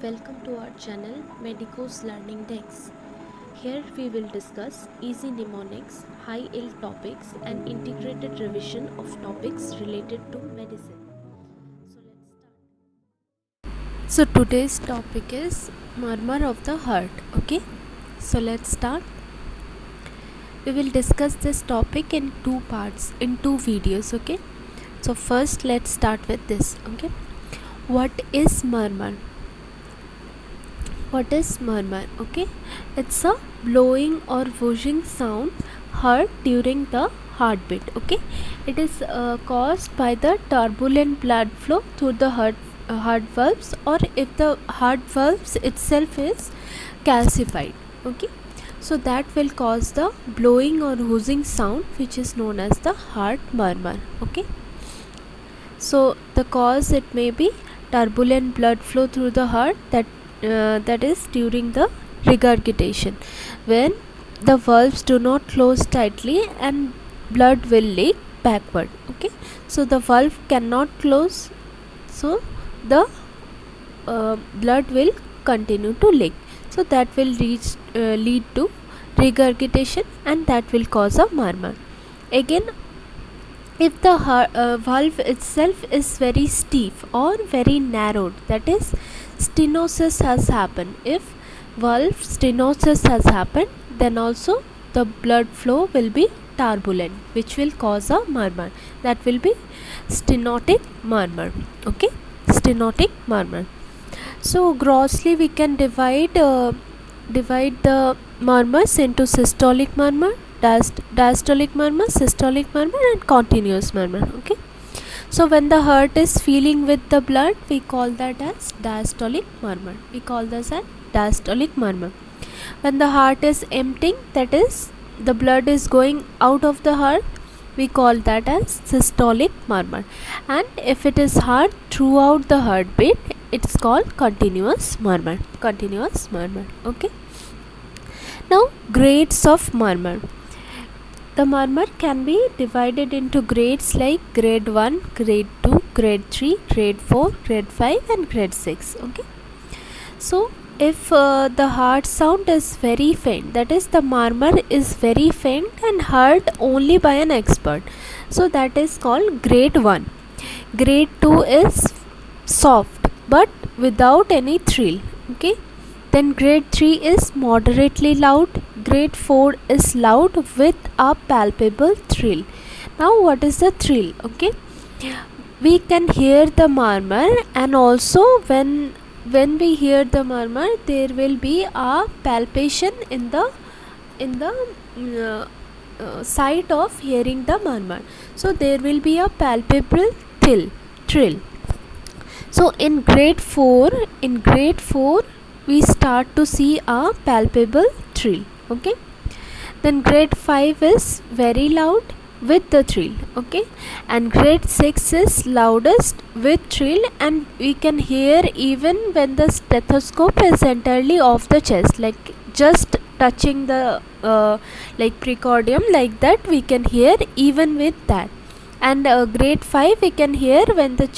Welcome to our channel Medico's Learning Decks. Here we will discuss easy mnemonics, high yield topics and integrated revision of topics related to medicine. So let's start. So today's topic is murmur of the heart. Okay, so let's start. We will discuss this topic in two parts, in two videos. Okay, so first let's start with this. Okay, what is murmur? What is murmur? Okay, it's a blowing or whooshing sound heard during the heartbeat. Okay, it is caused by the turbulent blood flow through the heart valves, or if the heart valves itself is calcified. Okay, so that will cause the blowing or whooshing sound, which is known as the heart murmur. Okay, so the cause, it may be turbulent blood flow through the heart, that is during the regurgitation, when the valves do not close tightly and blood will leak backward. Okay, so the valve cannot close, so the blood will continue to leak, so that will lead to regurgitation, and that will cause a murmur. Again, if the valve itself is very stiff or very narrowed, that is stenosis has happened. If valve stenosis has happened, then also the blood flow will be turbulent, which will cause a murmur. That will be stenotic murmur. Okay, stenotic murmur. So grossly we can divide the murmurs into systolic murmur, diastolic murmur, systolic murmur and continuous murmur. Okay, so when the heart is filling with the blood, we call that as diastolic murmur. When the heart is emptying, that is the blood is going out of the heart, we call that as systolic murmur. And if it is hard throughout the heartbeat, it's called continuous murmur. Okay, now grades of murmur. The murmur can be divided into grades like grade 1, grade 2, grade 3, grade 4, grade 5 and grade 6. Okay, so if the heart sound is very faint, that is the murmur is very faint and heard only by an expert, so that is called grade 1. Grade 2 is soft but without any thrill. Okay, then grade 3 is moderately loud. Grade 4 is loud with a palpable thrill. Now what is the thrill? Okay, we can hear the murmur, and also when we hear the murmur, there will be a palpation in the site of hearing the murmur, so there will be a palpable thrill. So in grade 4 we start to see a palpable thrill. Okay, then grade 5 is very loud with the thrill. Okay, and grade 6 is loudest with thrill, and we can hear even when the stethoscope is entirely off the chest, like just touching the like precordium, like that we can hear even with that. And grade 5 we can hear when the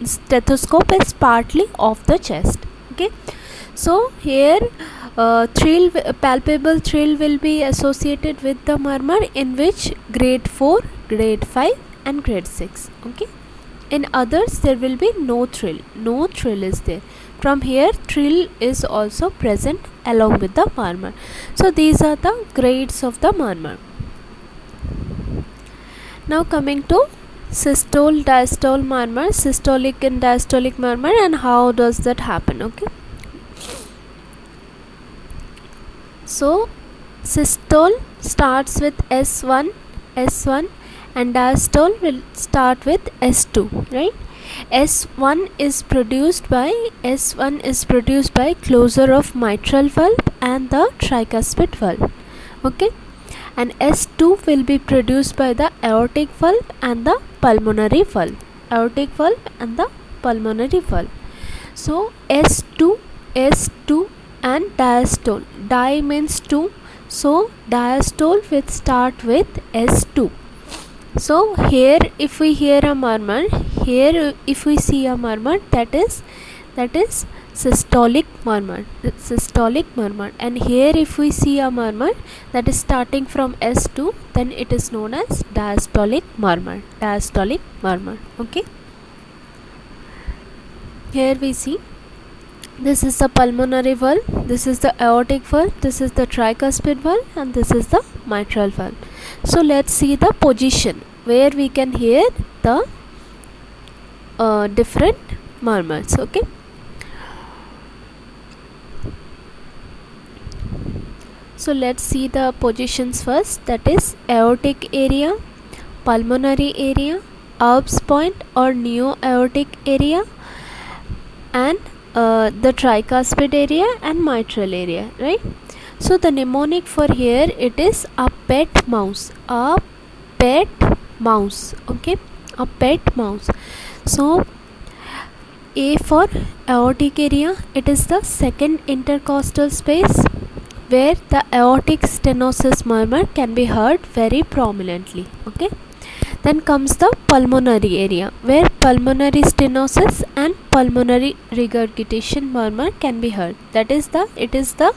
stethoscope is partly off the chest. Okay, so here palpable thrill will be associated with the murmur in which grade 4, grade 5 and grade 6. Okay, in others there will be no thrill is there. From here thrill is also present along with the murmur. So these are the grades of the murmur. Now coming to systole, diastole murmur, systolic and diastolic murmur, and how does that happen. Okay, so systole starts with S1 and diastole will start with S2, right? S1 is produced by closure of mitral valve and the tricuspid valve. Okay, and S2 will be produced by the aortic valve and the pulmonary valve. So S2 and diastole. Di means 2, so diastole will start with S2. So here if we see a murmur, that is systolic murmur. Systolic murmur. And here if we see a murmur that is starting from S2, then it is known as diastolic murmur. Diastolic murmur. Okay. Here we see this is the pulmonary valve, this is the aortic valve, this is the tricuspid valve, and this is the mitral valve. So let's see the position where we can hear the different murmurs. Okay. So let's see the positions first, that is aortic area, pulmonary area, Erb's point or neo-aortic area, and the tricuspid area and mitral area, right? So the mnemonic for here, it is a pet mouse. A pet mouse. Okay, a pet mouse. So A for aortic area, it is the second intercostal space where the aortic stenosis murmur can be heard very prominently. Okay. Then comes the pulmonary area, where pulmonary stenosis and pulmonary regurgitation murmur can be heard. That is it is the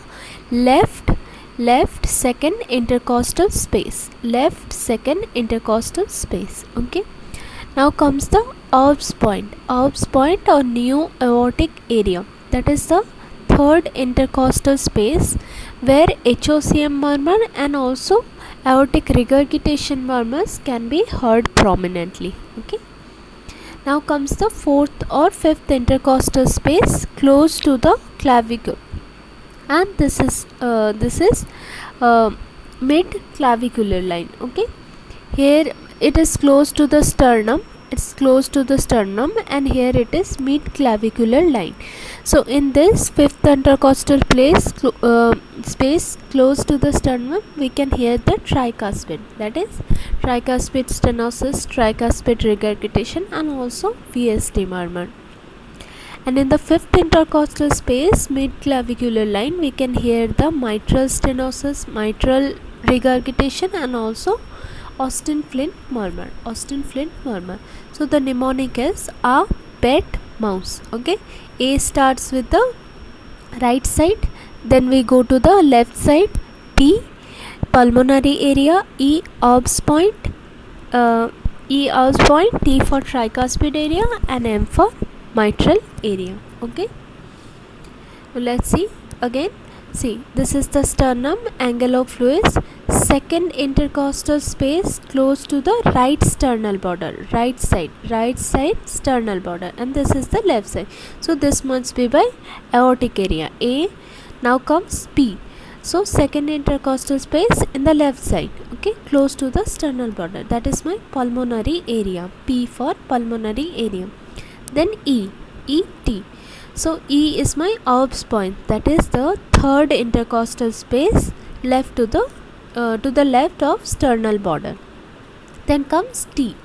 left second intercostal space. Left second intercostal space. Okay. Now comes the Erb's point. Erb's point or neo-aortic area. That is the third intercostal space where HOCM murmur and also aortic regurgitation murmurs can be heard prominently. Okay. Now comes the fourth or fifth intercostal space close to the clavicle, and this is mid clavicular line. Okay. Here it is close to the sternum. It's close to the sternum, and here it is mid clavicular line. So in this fifth intercostal space close to the sternum, we can hear the tricuspid, that is tricuspid stenosis, tricuspid regurgitation, and also VSD murmur. And in the fifth intercostal space mid clavicular line, we can hear the mitral stenosis, mitral regurgitation, and also Austin Flint murmur. Austin Flint murmur. So the mnemonic is a pet mouse. Okay. A starts with the right side, then we go to the left side. P, pulmonary area. E, Erb's point. T for tricuspid area, and M for mitral area. Okay. Let's see again. See, this is the sternum, angle of Lewis, second intercostal space close to the right sternal border, right side sternal border, and this is the left side. So this must be by aortic area. A. Now comes P. So second intercostal space in the left side. Okay, close to the sternal border. That is my pulmonary area. P for pulmonary area. Then E. T. So E is my Erb's point, that is the third intercostal space left to the left of sternal border. Then comes T.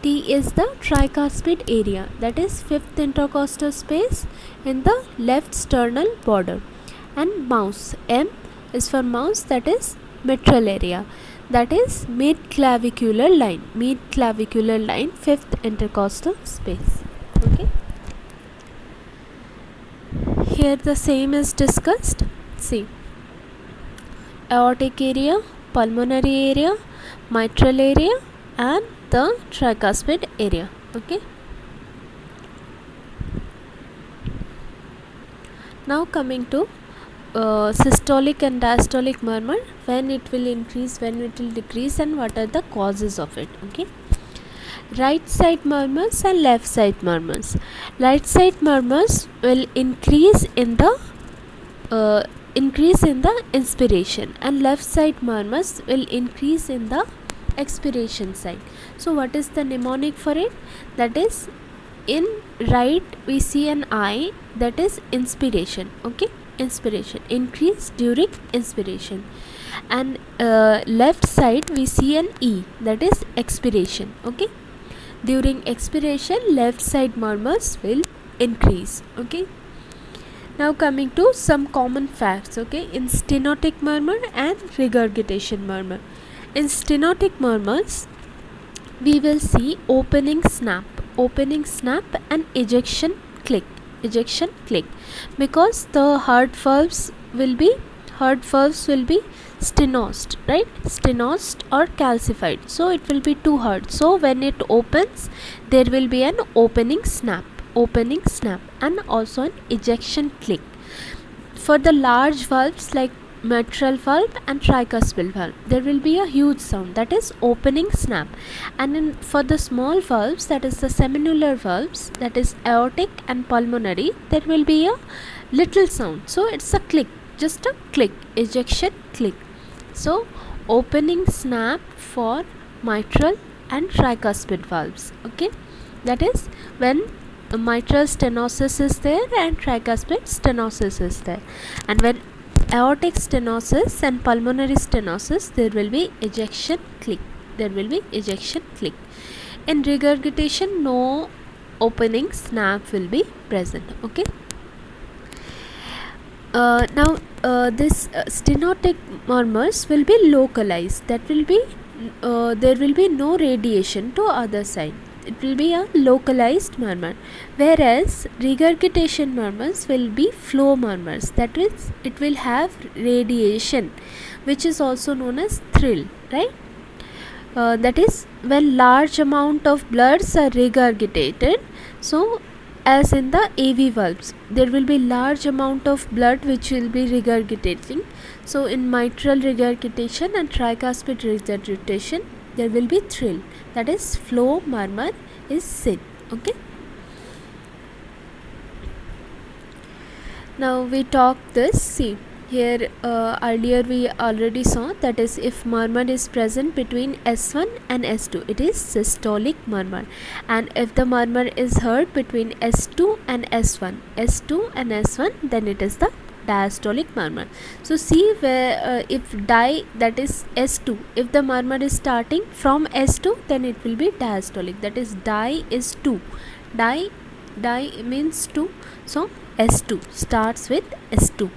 T is the tricuspid area, that is fifth intercostal space in the left sternal border. And mouse, M is for mouse, that is mitral area, that is mid clavicular line, fifth intercostal space. Okay. Here the same is discussed. See, aortic area, pulmonary area, mitral area, and the tricuspid area. Okay. Now coming to systolic and diastolic murmur, when it will increase, when it will decrease, and what are the causes of it. Okay. Right side murmurs and left side murmurs. Right side murmurs will increase in the inspiration, and left side murmurs will increase in the expiration side. So what is the mnemonic for it? That is, in right we see an I, that is inspiration. Okay, inspiration, increase during inspiration, and left side we see an E, that is expiration. Okay, during expiration left side murmurs will increase. Okay. Now coming to some common facts. Okay, in stenotic murmur and regurgitation murmur. In stenotic murmurs we will see opening snap and ejection click. ejection click, because the heart valves will be stenosed, right? Stenosed or calcified, so it will be too hard. So when it opens, there will be an opening snap, and also an ejection click. For the large valves like mitral valve and tricuspid valve, there will be a huge sound, that is opening snap. And for the small valves, that is the semilunar valves, that is aortic and pulmonary, there will be a little sound, so it's a click, just a click, ejection click. So opening snap for mitral and tricuspid valves. Okay, that is when the mitral stenosis is there and tricuspid stenosis is there. And when aortic stenosis and pulmonary stenosis, there will be ejection click, In regurgitation, no opening snap will be present. Okay. Now this stenotic murmurs will be localized, that will be there will be no radiation to other side, it will be a localized murmur, whereas regurgitation murmurs will be flow murmurs, that is it will have radiation, which is also known as thrill, right? That is when large amount of bloods are regurgitated. So as in the AV valves, there will be large amount of blood which will be regurgitating. So in mitral regurgitation and tricuspid regurgitation, there will be thrill, that is flow murmur is seen. Okay. Now we talk this. See here, earlier we already saw, that is if murmur is present between S1 and S2, it is systolic murmur, and if the murmur is heard between S2 and S1, then it is the diastolic murmur. So see where if that is S2, if the murmur is starting from S2, then it will be diastolic, that is di is 2, di means 2, so S2 starts with S2.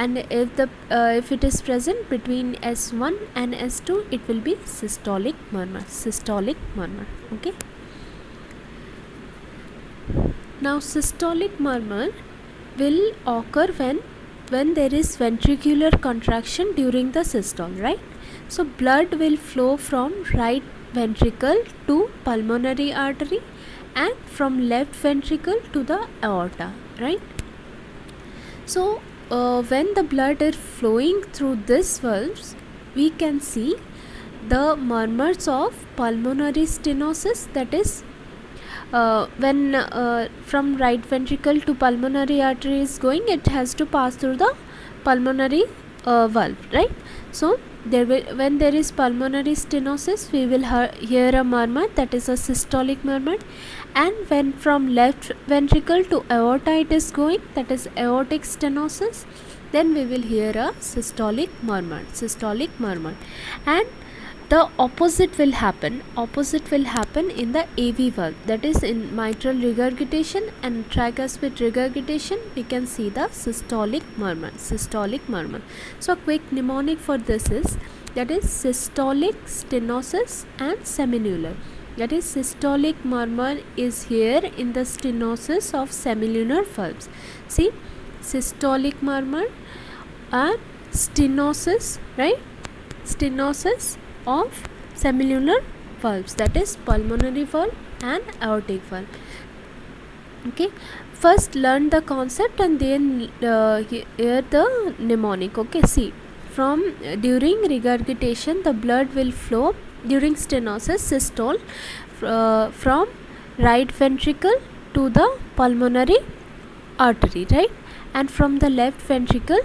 And if it is present between S1 and S2, it will be systolic murmur. Okay. Now systolic murmur will occur when there is ventricular contraction during the systole, right? So blood will flow from right ventricle to pulmonary artery and from left ventricle to the aorta, right? So when the blood is flowing through these valves, we can see the murmurs of pulmonary stenosis, that is when from right ventricle to pulmonary artery is going, it has to pass through the pulmonary valve, right? So when there is pulmonary stenosis, we will hear a murmur, that is a systolic murmur. And when from left ventricle to aorta it is going, that is aortic stenosis, then we will hear a systolic murmur. And the opposite will happen in the AV valve, that is in mitral regurgitation and tricuspid regurgitation, we can see the systolic murmur. So quick mnemonic for this is, that is systolic, stenosis and semilunar. That is systolic murmur is here in the stenosis of semilunar valves. See, systolic murmur and stenosis, right? Stenosis of semilunar valves, that is pulmonary valve and aortic valve. Okay, first learn the concept and then hear the mnemonic. Okay, see, from during regurgitation the blood will flow during stenosis, systole, from right ventricle to the pulmonary artery, right? And from the left ventricle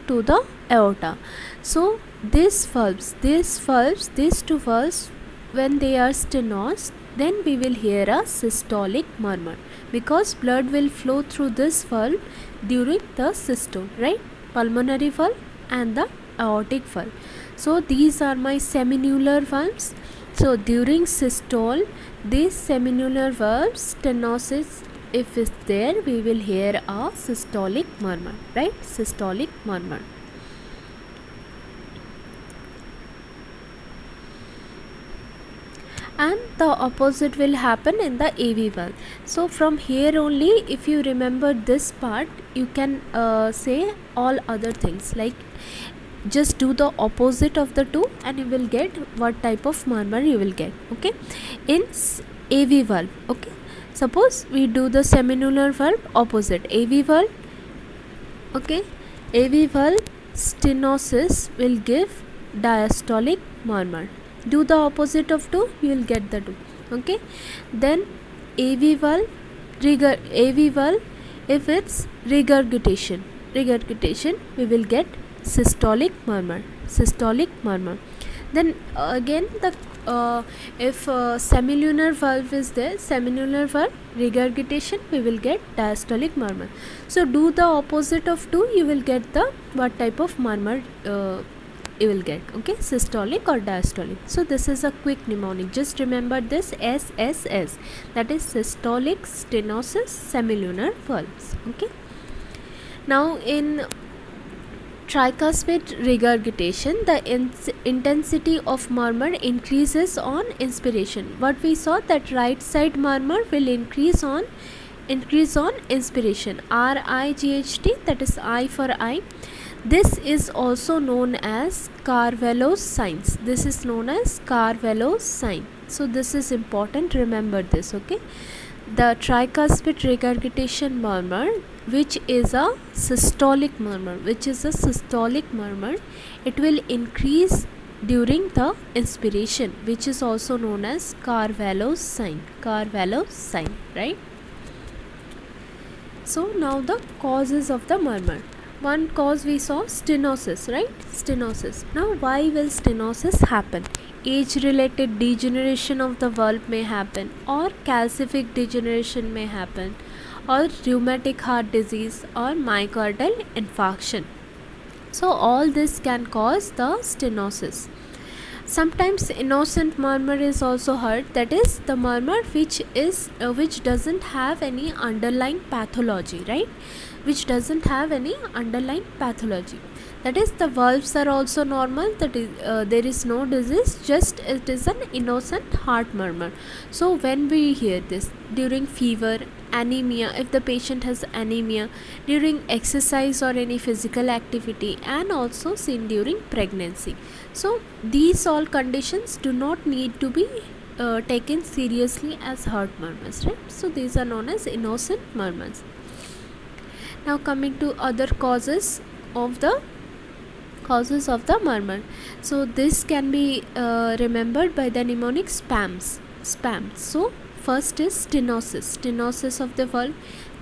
to the aorta. So these two valves, when they are stenosed, then we will hear a systolic murmur, because blood will flow through this valve during the systole, right? Pulmonary valve and the aortic valve. So these are my semilunar valves. So during systole, these semilunar valves, stenosis, if it's there, we will hear a systolic murmur, right? Systolic murmur. and the opposite will happen in the AV valve. So from here only, if you remember this part, you can say all other things, like just do the opposite of the two and you will get what type of murmur you will get. Okay, in AV valve, okay, suppose we do the semilunar valve opposite AV valve. Okay, AV valve stenosis will give diastolic murmur. Do the opposite of 2, you will get the 2. Okay, then AV valve if it's regurgitation we will get systolic murmur. Then again the if semilunar valve is there, semilunar valve regurgitation, we will get diastolic murmur. So do the opposite of 2, you will get the what type of murmur you will get. Okay, systolic or diastolic. So this is a quick mnemonic, just remember this SSS, that is systolic stenosis semilunar valves. Okay, now in tricuspid regurgitation, the intensity of murmur increases on inspiration. What we saw, that right side murmur will increase on inspiration, RIGHT, that is I for I. This is also known as Carvalho's signs. This is known as Carvalho's sign. So this is important, remember this. Okay, the tricuspid regurgitation murmur, which is a systolic murmur, it will increase during the inspiration, which is also known as Carvalho's sign, right? So now the causes of the murmur. One cause we saw, stenosis, right? Now why will stenosis happen? Age related degeneration of the valve may happen, or calcific degeneration may happen, or rheumatic heart disease, or myocardial infarction. So all this can cause the stenosis. Sometimes innocent murmur is also heard, that is the murmur which doesn't have any underlying pathology, right? Which doesn't have any underlying pathology. That is, the valves are also normal, that is there is no disease, just it is an innocent heart murmur. So when we hear this during fever, anemia, if the patient has anemia, during exercise or any physical activity, and also seen during pregnancy. So these all conditions do not need to be taken seriously as heart murmurs, right? So these are known as innocent murmurs. Now coming to other causes of the murmur. So this can be remembered by the mnemonic SPAMs. So first is stenosis of the valve,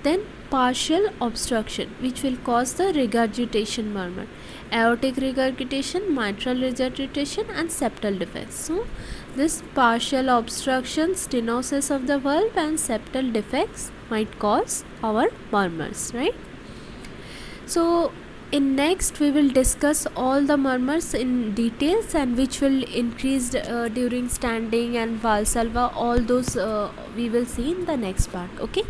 then partial obstruction, which will cause the regurgitation murmur, aortic regurgitation, mitral regurgitation, and septal defects. So this partial obstruction, stenosis of the valve, and septal defects might cause our murmurs, right? So in next we will discuss all the murmurs in details, and which will increase during standing and Valsalva, all those we will see in the next part. Okay,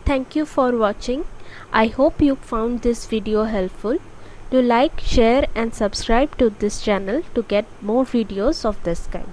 thank you for watching. I hope you found this video helpful. Do like, share and subscribe to this channel to get more videos of this kind.